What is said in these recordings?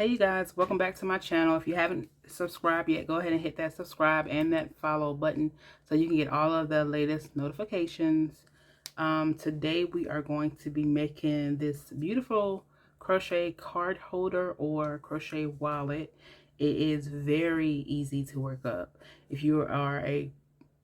Hey you guys, welcome back to my channel. If you haven't subscribed yet, go ahead and hit that subscribe and that follow button so you can get all of the latest notifications. Today we are going to be making this beautiful crochet card holder or crochet wallet. It is very easy to work up. If you are a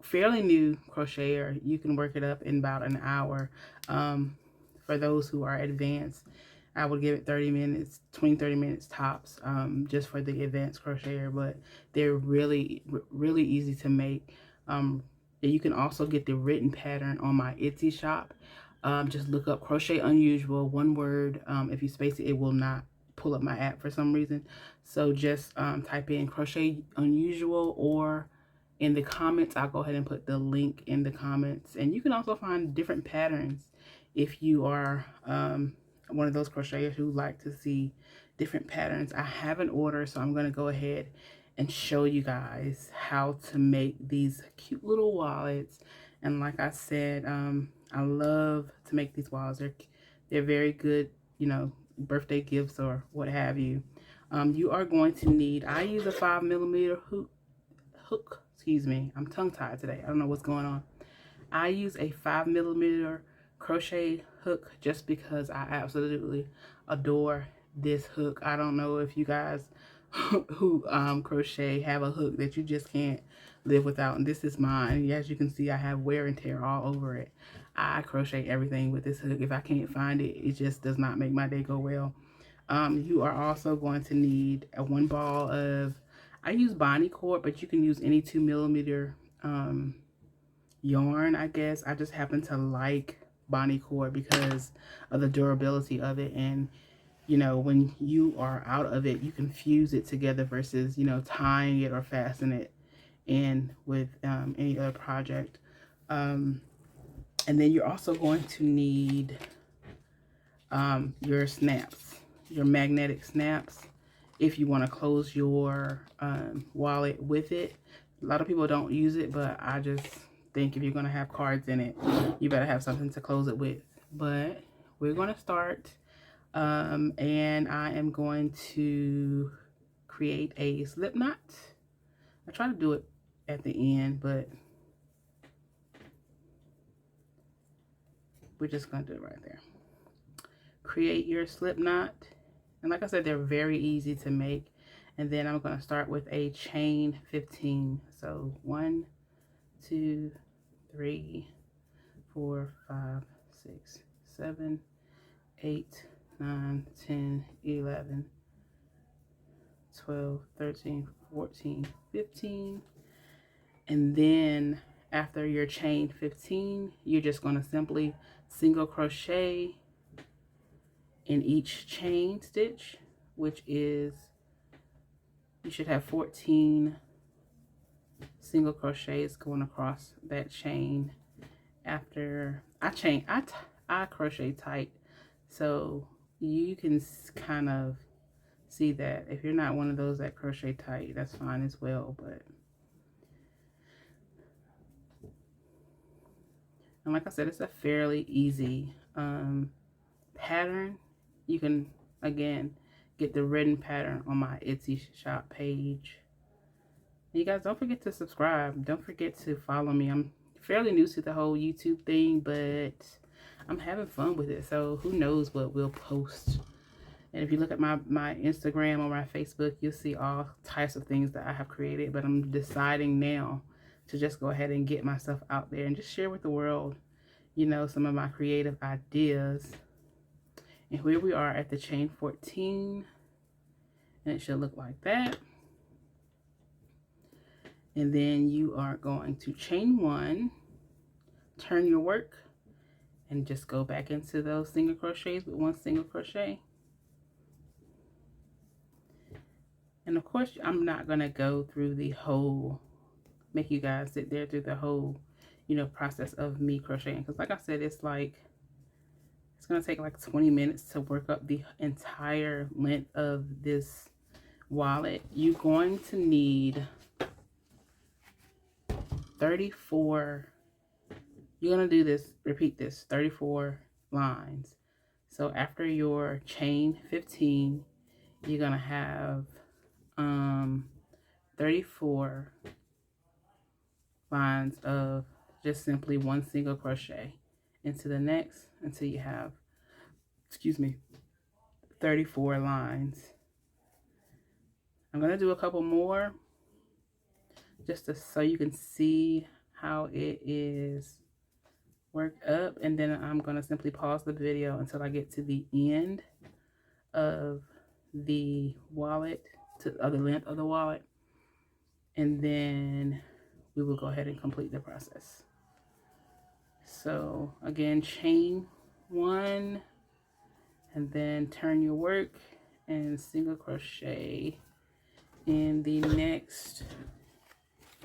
fairly new crocheter, you can work it up in about an hour. For those who are advanced, I would give it 30 minutes, 20-30 minutes tops, just for the advanced crocheter, but they're really easy to make. You can also get the written pattern on my Etsy shop. Just look up Crochet Unusual, one word. If you space it, it will not pull up my app for some reason. So just type in Crochet Unusual, or in the comments, I'll go ahead and put the link in the comments. And you can also find different patterns if you are one of those crocheters who like to see different patterns. I have an order, so I'm going to go ahead and show you guys how to make these cute little wallets. And like I said, I love to make these wallets. They're very good, you know, birthday gifts or what have you. You are going to need, I use a 5mm hook. Excuse me, I'm tongue-tied today. I don't know what's going on. I use a 5mm crochet hook just because I absolutely adore this hook. I don't know if you guys who crochet have a hook that you just can't live without, and this is mine. As you can see, I have wear and tear all over it. I crochet everything with this hook. If I can't find it, it just does not make my day go well. You are also going to need one ball of, I use Bonnie cord, but you can use any 2mm yarn, I guess. I just happen to like Bonnie cord because of the durability of it. And, you know, when you are out of it, you can fuse it together versus, you know, tying it or fasten it in with any other project. And then you're also going to need your snaps, your magnetic snaps, if you want to close your wallet with it. A lot of people don't use it, but I just think if you're going to have cards in it, you better have something to close it with. But we're going to start, and I am going to create a slip knot. I try to do it at the end, but we're just going to do it right there. Create your slip knot. And like I said, they're very easy to make. And then I'm going to start with a chain 15. So 1, 2, 3, 4, 5, 6, 7, 8, 9, 10, 11, 12, 13, 14, 15. And then after your chain 15, you're just going to simply single crochet in each chain stitch, which is, you should have 14 single crochets going across that chain. After I crochet tight, so you can kind of see that. If you're not one of those that crochet tight, that's fine as well. But, and like I said, it's a fairly easy pattern. You can, again, get the written pattern on my Etsy shop page. You guys, don't forget to subscribe. Don't forget to follow me. I'm fairly new to the whole YouTube thing, but I'm having fun with it. So who knows what we'll post. And if you look at my Instagram or my Facebook, you'll see all types of things that I have created. But I'm deciding now to just go ahead and get myself out there and just share with the world, you know, some of my creative ideas. And here we are at the chain 14, and it should look like that. And then you are going to chain 1, turn your work, and just go back into those single crochets with 1 single crochet. And of course, I'm not going to go through the whole, make you guys sit there through the whole, you know, process of me crocheting. Because like I said, it's going to take like 20 minutes to work up the entire length of this wallet. You're going to need 34, you're going to do this, repeat this, 34 lines. So after your chain 15, you're gonna have 34 lines of just simply one single crochet into the next until you have, excuse me, 34 lines. I'm gonna do a couple more just so you can see how it is worked up, and then I'm gonna simply pause the video until I get to the end of the wallet, to the length of the wallet, and then we will go ahead and complete the process. So again, chain 1 and then turn your work and single crochet in the next.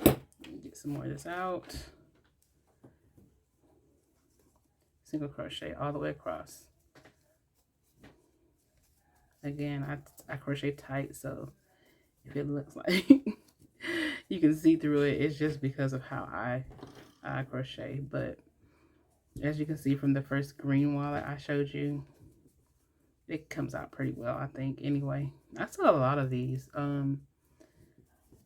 Let me get some more of this out. Single crochet all the way across. Again, I crochet tight, so if it looks like you can see through it, it's just because of how I crochet. But as you can see from the first green wallet I showed you, it comes out pretty well, I think. Anyway, I saw a lot of these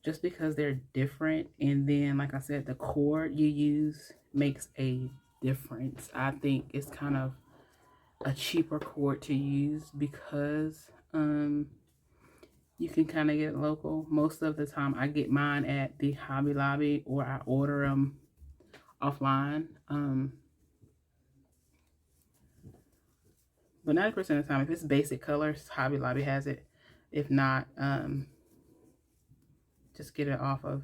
just because they're different, and then like I said, the cord you use makes a difference. I think it's kind of a cheaper cord to use because you can kind of get it local. Most of the time I get mine at the Hobby Lobby, or I order them offline. But 90% of the time, if it's basic colors, Hobby Lobby has it. If not, just get it off of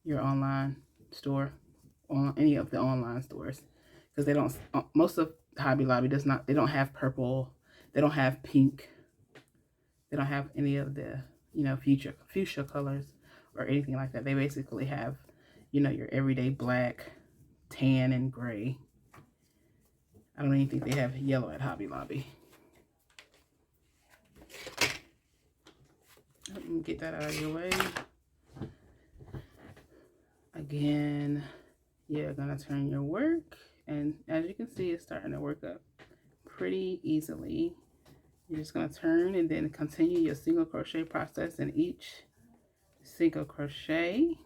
your online store, on any of the online stores, because they don't, most of Hobby Lobby does not, they don't have purple, they don't have pink, they don't have any of the, you know, fuchsia colors or anything like that. They basically have, you know, your everyday black, tan, and gray. I don't even think they have yellow at Hobby Lobby. Let me get that out of your way. Again, you're gonna turn your work, and as you can see, it's starting to work up pretty easily. You're just gonna turn and then continue your single crochet process in each single crochet.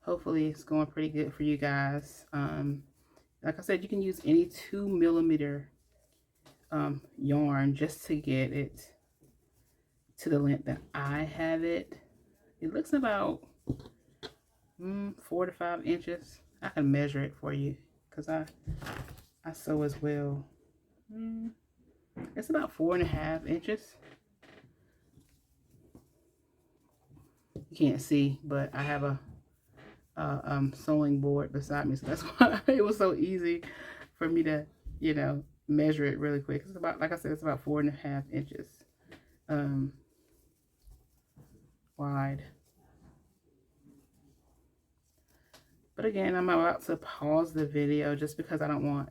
Hopefully it's going pretty good for you guys. Like I said, you can use any 2mm yarn just to get it to the length that I have it. It looks about 4 to 5 inches. I can measure it for you because I sew as well. It's about 4.5 inches. You can't see, but I have a sewing board beside me, so that's why it was so easy for me to, you know, measure it really quick. It's about, like I said, it's about 4.5 inches wide. But again, I'm about to pause the video just because I don't want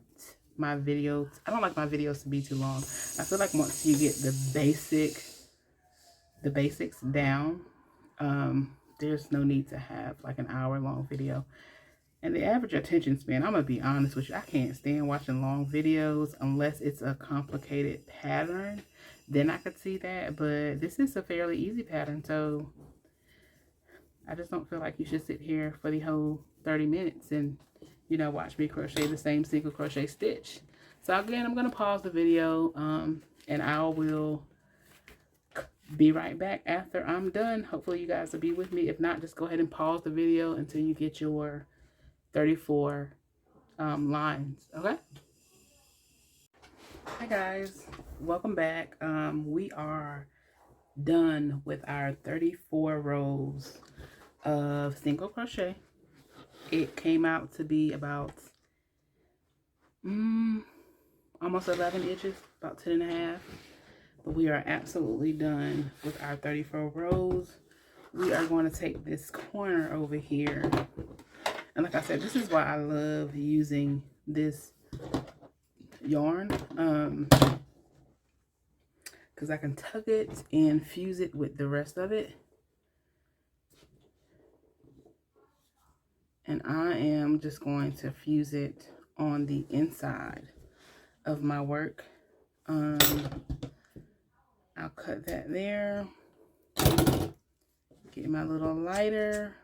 my videos, I don't like my videos to be too long. I feel like once you get the basics down, there's no need to have like an hour-long video. And the average attention span, I'm gonna be honest with you, I can't stand watching long videos unless it's a complicated pattern. Then I could see that, but this is a fairly easy pattern, so I just don't feel like you should sit here for the whole 30 minutes and, you know, watch me crochet the same single crochet stitch. So again, I'm gonna pause the video, and I will be right back after I'm done. Hopefully you guys will be with me. If not, just go ahead and pause the video until you get your 34 lines. Okay. Hi guys, welcome back. We are done with our 34 rows of single crochet. It came out to be about almost 11 inches, about 10.5. But we are absolutely done with our 34 rows. We are going to take this corner over here, and like I said, this is why I love using this yarn, because I can tuck it and fuse it with the rest of it. And I am just going to fuse it on the inside of my work I'll cut that there. Get my little lighter.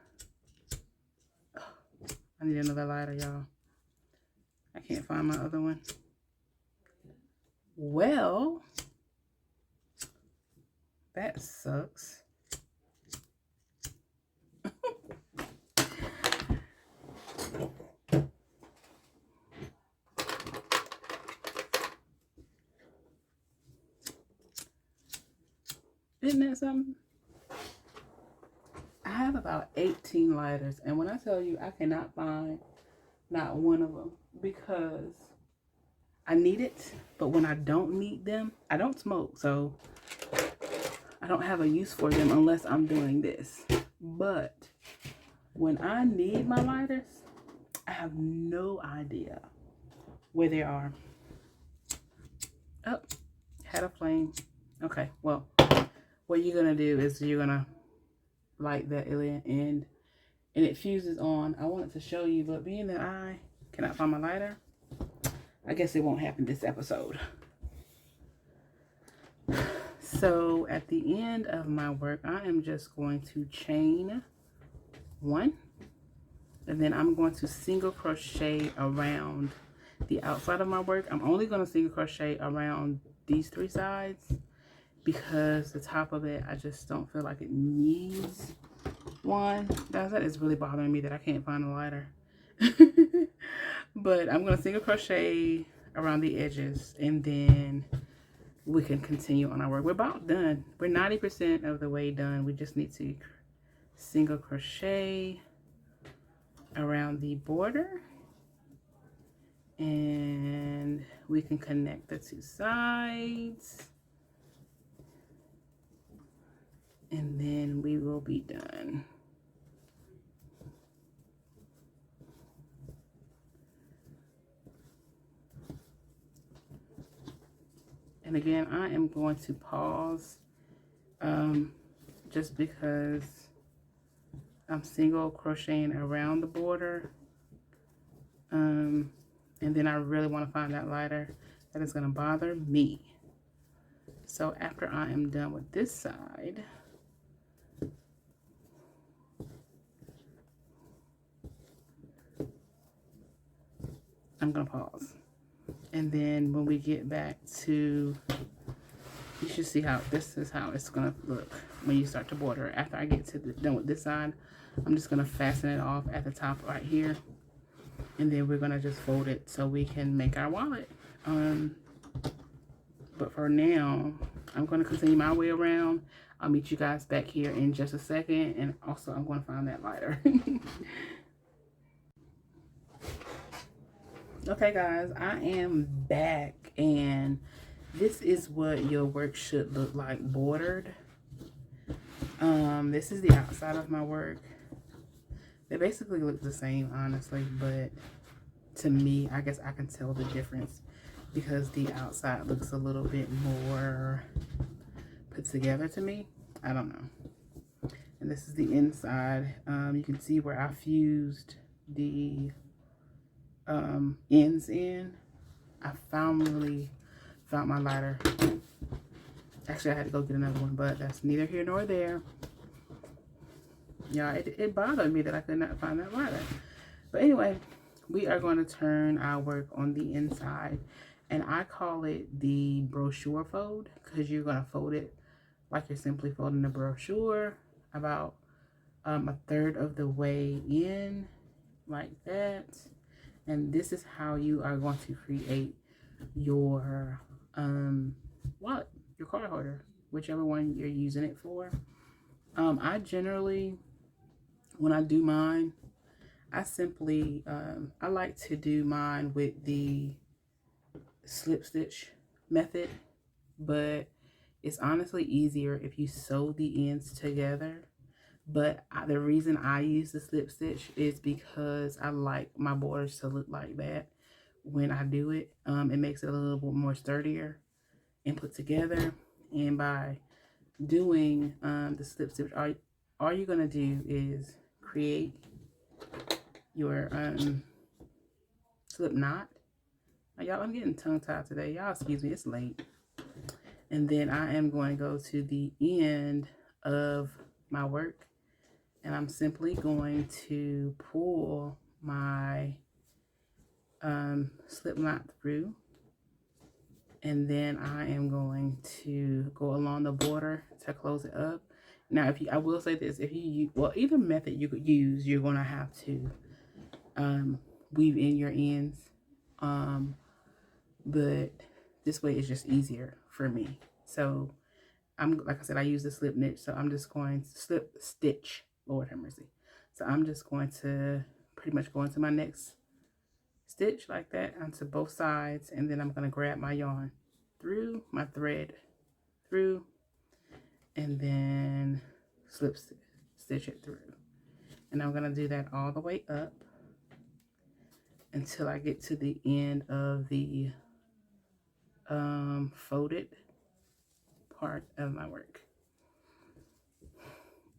Oh, I need another lighter, y'all. I can't find my other one. Well, that sucks. Isn't that something? I have about 18 lighters, and when I tell you I cannot find not one of them because I need it, but when I don't need them, I don't smoke, so I don't have a use for them unless I'm doing this. But when I need my lighters, I have no idea where they are. Oh, had a flame. Okay, well, what you're gonna do is you're gonna light that end and it fuses on. I wanted to show you, but being that I cannot find my lighter, I guess it won't happen this episode. So at the end of my work, I am just going to chain one, and then I'm going to single crochet around the outside of my work. I'm only going to single crochet around these 3 sides because the top of it, I just don't feel like it needs one. That is really bothering me that I can't find a lighter. But I'm going to single crochet around the edges, and then we can continue on our work. We're about done. We're 90% of the way done. We just need to single crochet around the border, and we can connect the 2 sides, and then we will be done. And again, I am going to pause just because I'm single crocheting around the border. And then I really want to find that lighter that is going to bother me. So after I am done with this side, I'm going to pause. And then when we get back to, you should see how this is how it's going to look when you start to border. After I get to done with this side, I'm just going to fasten it off at the top right here. And then we're going to just fold it so we can make our wallet. But for now, I'm going to continue my way around. I'll meet you guys back here in just a second. And also, I'm going to find that lighter. Okay, guys, I am back. And this is what your work should look like bordered. This is the outside of my work. They basically look the same, honestly, but to me, I guess I can tell the difference because the outside looks a little bit more put together to me. I don't know. And this is the inside. You can see where I fused the ends in. I finally found my lighter. Actually, I had to go get another one, but that's neither here nor there. Yeah, it bothered me that I could not find that lighter. But anyway, we are going to turn our work on the inside. And I call it the brochure fold because you're going to fold it like you're simply folding a brochure, about a third of the way in, like that. And this is how you are going to create your wallet, your card holder, whichever one you're using it for. I generally, when I do mine, I simply, I like to do mine with the slip stitch method, but it's honestly easier if you sew the ends together. But the reason I use the slip stitch is because I like my borders to look like that when I do it. It makes it a little bit more sturdier and put together. And by doing the slip stitch, all you're gonna do is create your slip knot. Y'all, I'm getting tongue tied today. Y'all excuse me, it's late. And then I am going to go to the end of my work, and I'm simply going to pull my slip knot through, and then I am going to go along the border to close it up. Now, I will say this, if you, well, either method you could use, you're going to have to weave in your ends, but this way is just easier for me. So like I said, I use the slip knit, so I'm just going to slip stitch, Lord have mercy. So I'm just going to pretty much go into my next stitch like that onto both sides, and then I'm going to grab my yarn through my thread through, and then slip stitch it through. And I'm going to do that all the way up until I get to the end of the folded part of my work.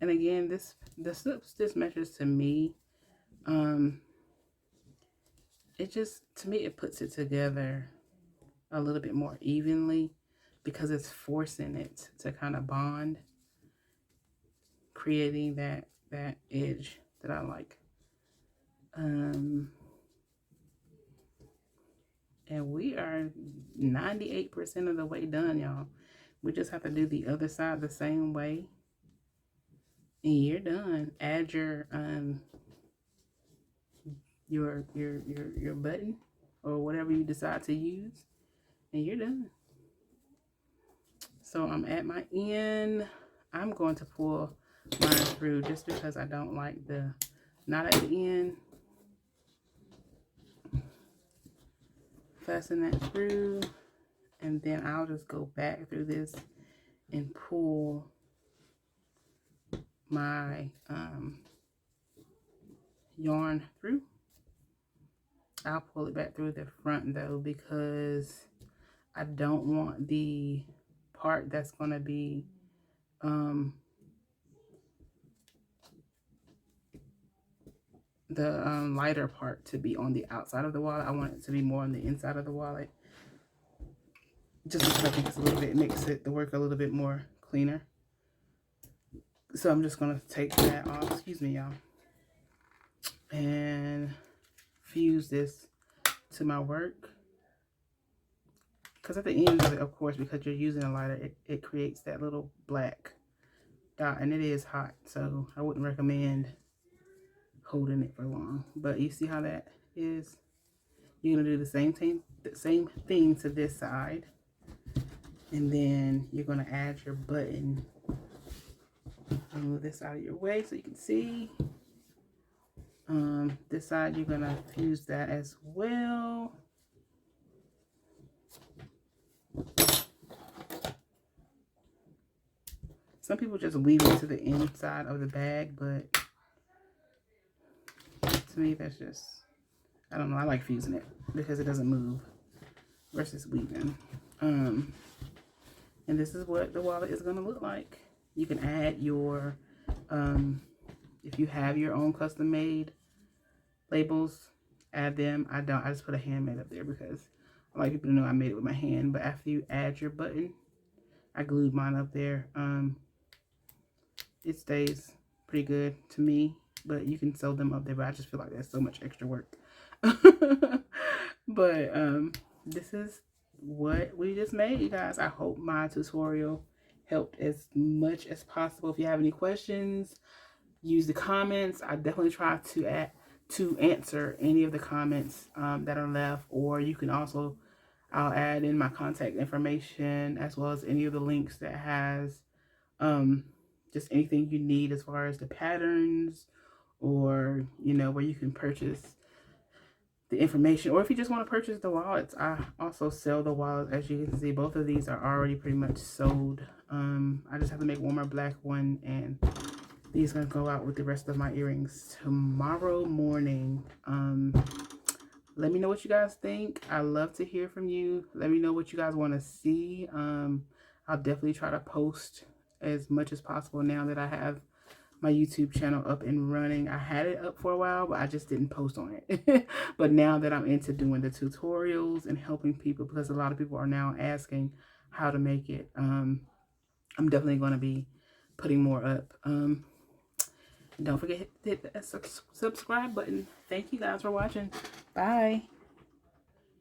And again, the slip stitch measures to me, it just, to me, it puts it together a little bit more evenly because it's forcing it to kind of bond, creating that edge that I like. And we are 98% of the way done, y'all. We just have to do the other side the same way, and you're done. Add your button or whatever you decide to use, and you're done. So I'm at my end. I'm going to pull mine through just because I don't like the knot at the end. Fasten that through, and then I'll just go back through this and pull my yarn through. I'll pull it back through the front though, because I don't want the part that's going to be the lighter part to be on the outside of the wallet. I want it to be more on the inside of the wallet, just because I think it's a little bit, it makes the work a little bit more cleaner. So I'm just going to take that off, excuse me y'all, and fuse this to my work. Because at the end of it, of course, because you're using a lighter, it creates that little black dot, and it is hot, so I wouldn't recommend holding it for long. But you see how that is? You're gonna do the same thing to this side, and then you're gonna add your button. Move this out of your way so you can see. This side you're gonna fuse that as well. Some people just weave it to the inside of the bag, but to me that's just, I don't know, I like fusing it because it doesn't move versus weaving. And this is what the wallet is going to look like. You can add your, if you have your own custom made labels, add them. I don't, I just put a handmade up there because I like people to know I made it with my hand. But after you add your button, I glued mine up there. It stays pretty good to me, but you can sew them up there, but I just feel like that's so much extra work. But this is what we just made, you guys. I hope my tutorial helped as much as possible. If you have any questions, use the comments. I definitely try to answer any of the comments that are left, or you can also, I'll add in my contact information as well as any of the links that has just anything you need as far as the patterns, or you know, where you can purchase the information, or if you just want to purchase the wallets. I also sell the wallets. As you can see, both of these are already pretty much sold. I just have to make one more black one, and these are gonna go out with the rest of my earrings tomorrow morning. Let me know what you guys think. I love to hear from you. Let me know what you guys want to see. I'll definitely try to post as much as possible now that I have my YouTube channel up and running. I had it up for a while, but I just didn't post on it. But now that I'm into doing the tutorials and helping people, because a lot of people are now asking, how to make it. I'm definitely going to be putting more up. Don't forget to hit the subscribe button. Thank you guys for watching. Bye.